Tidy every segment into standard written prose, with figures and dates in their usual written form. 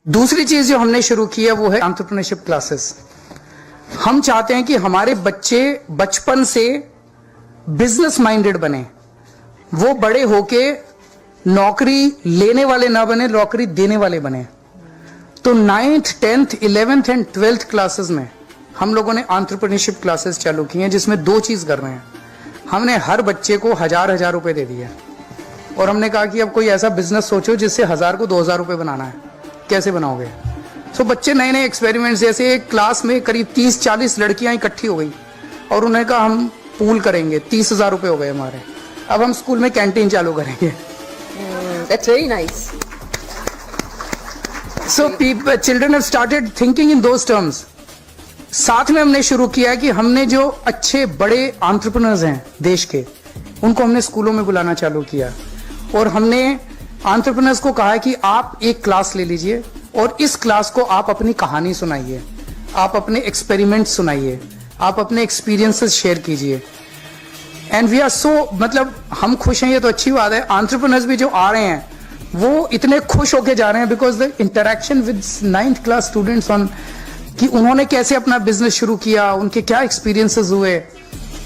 दूसरी चीज जो हमने शुरू की है वो है एंटरप्रेन्योरशिप क्लासेस। हम चाहते हैं कि हमारे बच्चे बचपन से बिजनेस माइंडेड बने, वो बड़े होके नौकरी लेने वाले ना बने, नौकरी देने वाले बने। तो 9th, 10th, 11th and 12th classes में हम लोगों ने एंटरप्रेन्योरशिप क्लासेस चालू की हैं, जिसमें दो चीज कर रहे हैं। हमने हर बच्चे को 1000 रुपए दे दिए और हमने कहा कि अब कोई ऐसा बिजनेस सोचो जिससे 1000 को 2000 रुपए बनाना है, कैसे बनाओगे। सो बच्चे नए नए एक्सपेरिमेंट्स, जैसे एक क्लास में करीब 30-40 लड़कियां इकट्ठी हो गई और उन्होंने कहा हम पूल करेंगे, 30,000 रुपए हो गए हमारे, अब हम स्कूल में कैंटीन चालू करेंगे। That's very nice. So children have started thinking in those terms. साथ में हमने शुरू किया कि हमने जो अच्छे बड़े एंटरप्रेन्योर्स हैं देश के, उनको हमने स्कूलों में बुलाना चालू किया और हमने एंटरप्रेन्योर्स को कहा कि आप एक क्लास ले लीजिए और इस क्लास को आप अपनी कहानी सुनाइए, आप अपने एक्सपेरिमेंट सुनाइए, आप अपने एक्सपीरियंसेस शेयर कीजिए। एंड वी आर सो, मतलब हम खुश हैं, ये तो अच्छी बात है। एंटरप्रेन्योर्स भी जो आ रहे हैं वो इतने खुश होके जा रहे हैं because the interaction with 9th class students on कि उन्होंने कैसे अपना बिजनेस शुरू किया, उनके क्या एक्सपीरियंसेस हुए,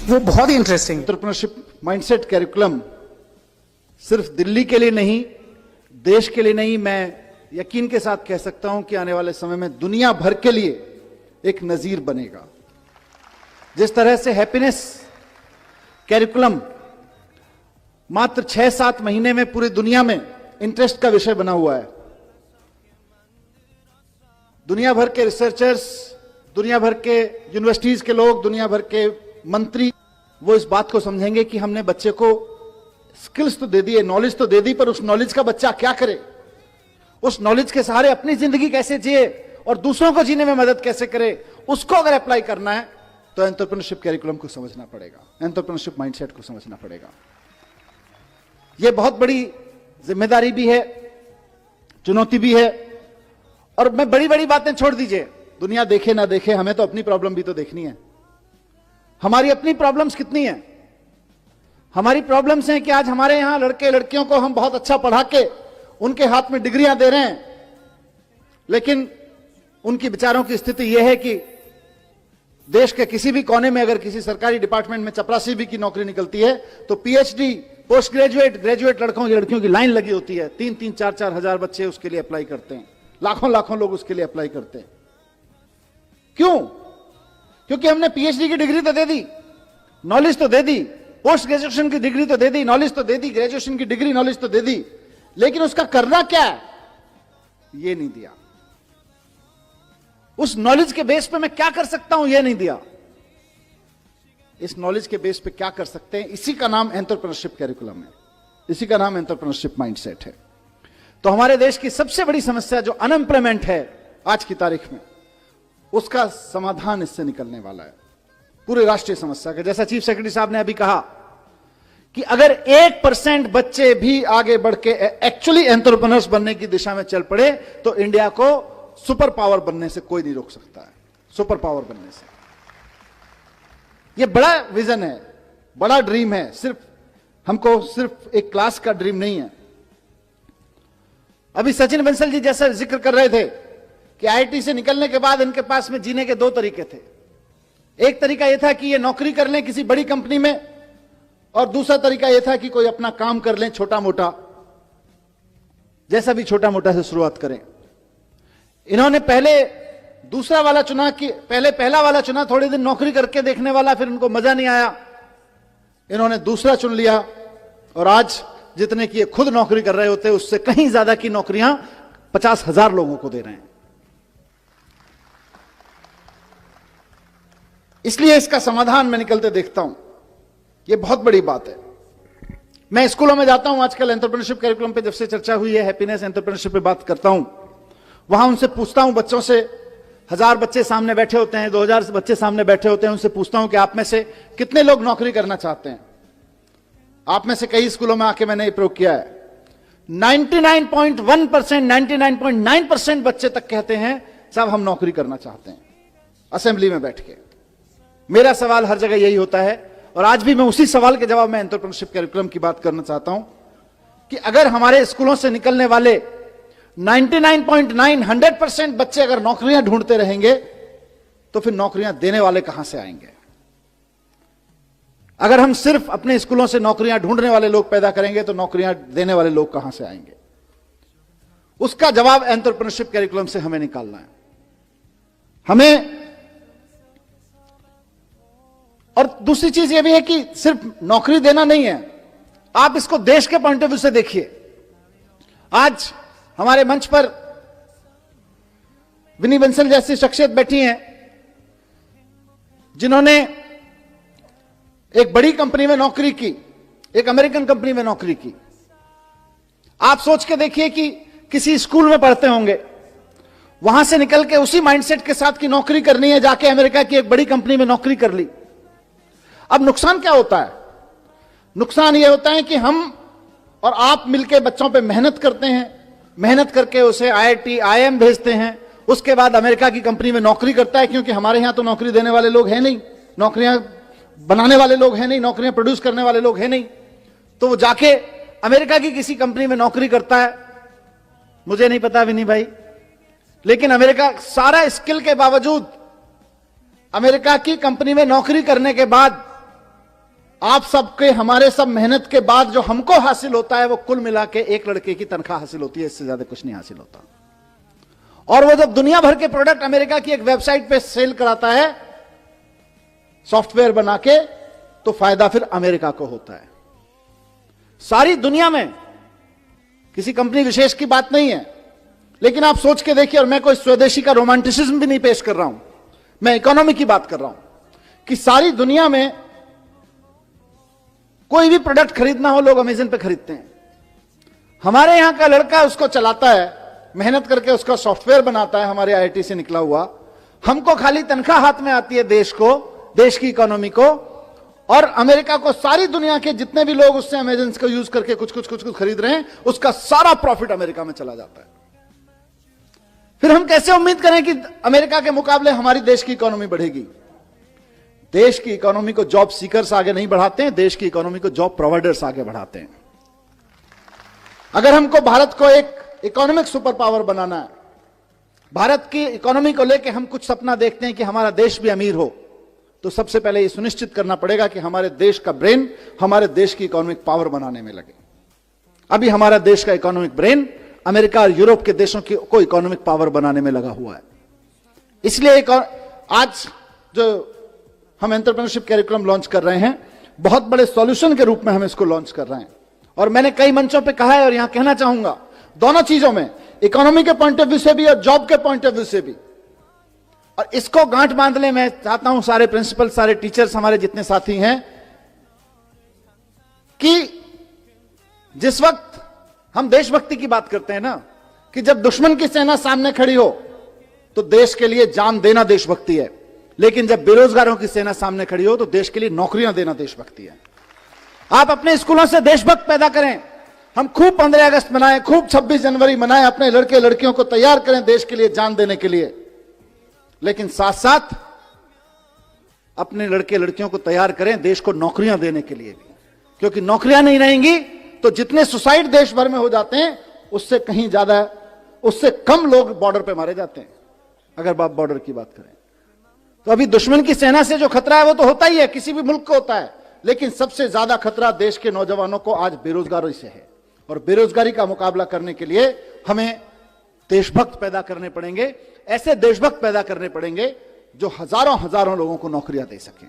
वो बहुत ही इंटरेस्टिंग। एंटरप्रेन्योरशिप माइंडसेट कैरिकुलम सिर्फ दिल्ली के लिए नहीं, देश के लिए नहीं, मैं यकीन के साथ कह सकता हूं कि आने वाले समय में दुनिया भर के लिए एक नजीर बनेगा। जिस तरह से हैप्पीनेस कैरिकुलम मात्र 6-7 महीने में पूरी दुनिया में इंटरेस्ट का विषय बना हुआ है, दुनिया भर के रिसर्चर्स, दुनिया भर के यूनिवर्सिटीज के लोग, दुनिया भर के मंत्री, वो इस बात को समझेंगे कि हमने बच्चे को स्किल्स तो दे दिए, नॉलेज तो दे दी, पर उस नॉलेज का बच्चा क्या करे, उस नॉलेज के सहारे अपनी जिंदगी कैसे जिए और दूसरों को जीने में मदद कैसे करे, उसको अगर अप्लाई करना है तो एंटरप्रेन्योरशिप कैरिकुलम को समझना पड़ेगा, एंटरप्रेन्योरशिप माइंडसेट को समझना पड़ेगा। यह बहुत बड़ी जिम्मेदारी भी है, चुनौती भी है। और मैं बड़ी बड़ी बातें छोड़ दीजिए, दुनिया देखे ना देखे, हमें तो अपनी प्रॉब्लम भी तो देखनी है। हमारी अपनी प्रॉब्लम्स कितनी हैं? हमारी प्रॉब्लम्स हैं कि आज हमारे यहां लड़के लड़कियों को हम बहुत अच्छा पढ़ा के उनके हाथ में डिग्रियां दे रहे हैं, लेकिन उनकी बेचारों की स्थिति यह है कि देश के किसी भी कोने में अगर किसी सरकारी डिपार्टमेंट में चपरासी भी की नौकरी निकलती है तो पीएचडी, पोस्ट ग्रेजुएट, ग्रेजुएट लड़कियों की लाइन लगी होती है। 3-3, 4-4 हजार बच्चे उसके लिए अप्लाई करते हैं, लाखों लोग उसके लिए अप्लाई करते हैं। क्यों? क्योंकि हमने पीएचडी की डिग्री तो दे दी, नॉलेज तो दे दी, पोस्ट ग्रेजुएशन की डिग्री तो दे दी, नॉलेज तो दे दी, ग्रेजुएशन की डिग्री नॉलेज तो दे दी, लेकिन उसका करना क्या है ये नहीं दिया। उस नॉलेज के बेस पे मैं क्या कर सकता हूं ये नहीं दिया। इस नॉलेज के बेस पे क्या कर सकते हैं, इसी का नाम एंटरप्रेन्योरशिप कैरिकुलम है, इसी का नाम एंटरप्रेन्योरशिप माइंडसेट है। तो हमारे देश की सबसे बड़ी समस्या जो अनएम्प्लॉयमेंट है आज की तारीख में, उसका समाधान इससे निकलने वाला है, पूरी राष्ट्रीय समस्या का। जैसा चीफ सेक्रेटरी साहब ने अभी कहा कि अगर 1% बच्चे भी आगे बढ़ के एक्चुअली एंटरप्रेन्योर्स बनने की दिशा में चल पड़े तो इंडिया को सुपर पावर बनने से कोई नहीं रोक सकता है, सुपर पावर बनने से। यह बड़ा विजन है, बड़ा ड्रीम है, हमको सिर्फ एक क्लास का ड्रीम नहीं है। अभी सचिन बंसल जी जैसा जिक्र कर रहे थे कि आईआईटी से निकलने के बाद इनके पास में जीने के 2 तरीके थे। एक तरीका यह था कि ये नौकरी कर लें किसी बड़ी कंपनी में, और दूसरा तरीका यह था कि कोई अपना काम कर लें, छोटा मोटा, जैसा भी छोटा मोटा से शुरुआत करें। इन्होंने पहले दूसरा वाला चुना कि पहले पहला वाला चुना, थोड़े दिन नौकरी करके देखने वाला, फिर उनको मजा नहीं आया, इन्होंने दूसरा चुन लिया और आज जितने की खुद नौकरी कर रहे होते उससे कहीं ज्यादा की नौकरियां 50,000 लोगों को दे रहे हैं। इसलिए इसका समाधान मैं निकलते देखता हूं, यह बहुत बड़ी बात है। मैं स्कूलों में जाता हूं आजकल, एंटरप्रेन्योरशिप कैरिकुलम पे जब से चर्चा हुई है, हैप्पीनेस एंटरप्रेन्योरशिप पे बात करता हूं, वहां उनसे पूछता हूं, बच्चों से, 1000 बच्चे सामने बैठे होते हैं, 2000 बच्चे सामने बैठे होते हैं, उनसे पूछता हूं कि आप में से कितने लोग नौकरी करना चाहते हैं। आप में से कई स्कूलों में आके मैंने ये प्रयोग किया है, 99.1%, 99.9% बच्चे तक कहते हैं साहब हम नौकरी करना चाहते हैं, असेंबली में बैठ के। मेरा सवाल हर जगह यही होता है, और आज भी मैं उसी सवाल के जवाब में एंटरप्रेन्योरशिप कैरिकुलम की बात करना चाहता हूं कि अगर हमारे स्कूलों से निकलने वाले 99.9 100% बच्चे अगर नौकरियां ढूंढते रहेंगे तो फिर नौकरियां देने वाले कहां से आएंगे? अगर हम सिर्फ अपने स्कूलों से नौकरियां ढूंढने वाले लोग पैदा करेंगे तो नौकरियां देने वाले लोग कहां से आएंगे? उसका जवाब एंटरप्रेन्योरशिप कैरिकुलम से हमें निकालना है। हमें और दूसरी चीज यह भी है कि सिर्फ नौकरी देना नहीं है, आप इसको देश के पॉइंट ऑफ व्यू से देखिए। आज हमारे मंच पर विनी बंसल जैसी शख्सियत बैठी हैं जिन्होंने एक बड़ी कंपनी में नौकरी की, एक अमेरिकन कंपनी में नौकरी की। आप सोच के देखिए कि किसी स्कूल में पढ़ते होंगे, वहां से निकल के उसी माइंडसेट के साथ की नौकरी करनी है, जाके अमेरिका की एक बड़ी कंपनी में नौकरी कर ली। अब नुकसान क्या होता है? नुकसान यह होता है कि हम और आप मिलकर बच्चों पे मेहनत करते हैं, मेहनत करके उसे IIT IIM भेजते हैं, उसके बाद अमेरिका की कंपनी में नौकरी करता है, क्योंकि हमारे यहां तो नौकरी देने वाले लोग हैं नहीं, नौकरियां बनाने वाले लोग हैं नहीं, नौकरियां प्रोड्यूस करने वाले लोग हैं नहीं, तो वो जाके अमेरिका की किसी कंपनी में नौकरी करता है। मुझे नहीं पता विनी भाई, लेकिन अमेरिका सारा स्किल के बावजूद अमेरिका की कंपनी में नौकरी करने के बाद आप सबके, हमारे सब मेहनत के बाद जो हमको हासिल होता है वो कुल मिला के एक लड़के की तनख्वाह हासिल होती है, इससे ज्यादा कुछ नहीं हासिल होता। और वो जब दुनिया भर के प्रोडक्ट अमेरिका की एक वेबसाइट पे सेल कराता है सॉफ्टवेयर बना के, तो फायदा फिर अमेरिका को होता है। सारी दुनिया में किसी कंपनी विशेष की बात नहीं है, लेकिन आप सोच के देखिए, और मैं कोई स्वदेशी का रोमांटिसिज्म भी नहीं पेश कर रहा हूं, मैं इकोनॉमी की बात कर रहा हूं कि सारी दुनिया में कोई भी प्रोडक्ट खरीदना हो लोग अमेज़न पे खरीदते हैं। हमारे यहां का लड़का उसको चलाता है, मेहनत करके उसका सॉफ्टवेयर बनाता है, हमारे IIT से निकला हुआ। हमको खाली तनख्वाह हाथ में आती है देश को, देश की इकोनॉमी को, और अमेरिका को सारी दुनिया के जितने भी लोग उससे अमेज़न को यूज करके कुछ खरीद रहे हैं, उसका सारा प्रॉफिट अमेरिका में चला जाता है। फिर हम कैसे उम्मीद करें कि अमेरिका के मुकाबले हमारी देश की इकोनॉमी बढ़ेगी? देश की इकोनॉमी को जॉब सीकर्स आगे नहीं बढ़ाते हैं, देश की इकोनॉमी को जॉब प्रोवाइडर्स आगे बढ़ाते हैं। अगर हमको भारत को एक इकोनॉमिक सुपर पावर बनाना है, भारत की इकोनॉमी को लेकर हम कुछ सपना देखते हैं कि हमारा देश भी अमीर हो, तो सबसे पहले यह सुनिश्चित करना पड़ेगा कि हमारे देश का ब्रेन हमारे देश की इकोनॉमिक पावर बनाने में लगे। अभी हमारा देश का इकोनॉमिक ब्रेन अमेरिका और यूरोप के देशों को इकोनॉमिक पावर बनाने में लगा हुआ है। इसलिए आज जो हम एंटरप्रेन्योरशिप कैरिकुलम लॉन्च कर रहे हैं, बहुत बड़े सॉल्यूशन के रूप में हम इसको लॉन्च कर रहे हैं। और मैंने कई मंचों पे कहा है और यहां कहना चाहूंगा, दोनों चीजों में, इकोनॉमी के पॉइंट ऑफ व्यू से भी और जॉब के पॉइंट ऑफ व्यू से भी। और इसको गांठ बांध ले, मैं चाहता हूं सारे प्रिंसिपल, सारे टीचर्स, हमारे जितने साथी हैं, कि जिस वक्त हम देशभक्ति की बात करते हैं ना, कि जब दुश्मन की सेना सामने खड़ी हो तो देश के लिए जान देना देशभक्ति है, लेकिन जब बेरोजगारों की सेना सामने खड़ी हो तो देश के लिए नौकरियां देना देशभक्ति है। आप अपने स्कूलों से देशभक्त पैदा करें, हम खूब 15 अगस्त मनाएं, खूब 26 जनवरी मनाएं, अपने लड़के लड़कियों को तैयार करें देश के लिए जान देने के लिए, लेकिन साथ साथ अपने लड़के लड़कियों को तैयार करें देश को नौकरियां देने के लिए भी, क्योंकि नौकरियां नहीं रहेंगी तो जितने सुसाइड देश भर में हो जाते हैं उससे कहीं ज्यादा, उससे कम लोग बॉर्डर पे मारे जाते हैं। अगर आप बॉर्डर की बात करें तो अभी दुश्मन की सेना से जो खतरा है वो तो होता ही है, किसी भी मुल्क को होता है, लेकिन सबसे ज्यादा खतरा देश के नौजवानों को आज बेरोजगारी से है। और बेरोजगारी का मुकाबला करने के लिए हमें देशभक्त पैदा करने पड़ेंगे, ऐसे देशभक्त पैदा करने पड़ेंगे जो हजारों हजारों लोगों को नौकरियां दे सकें।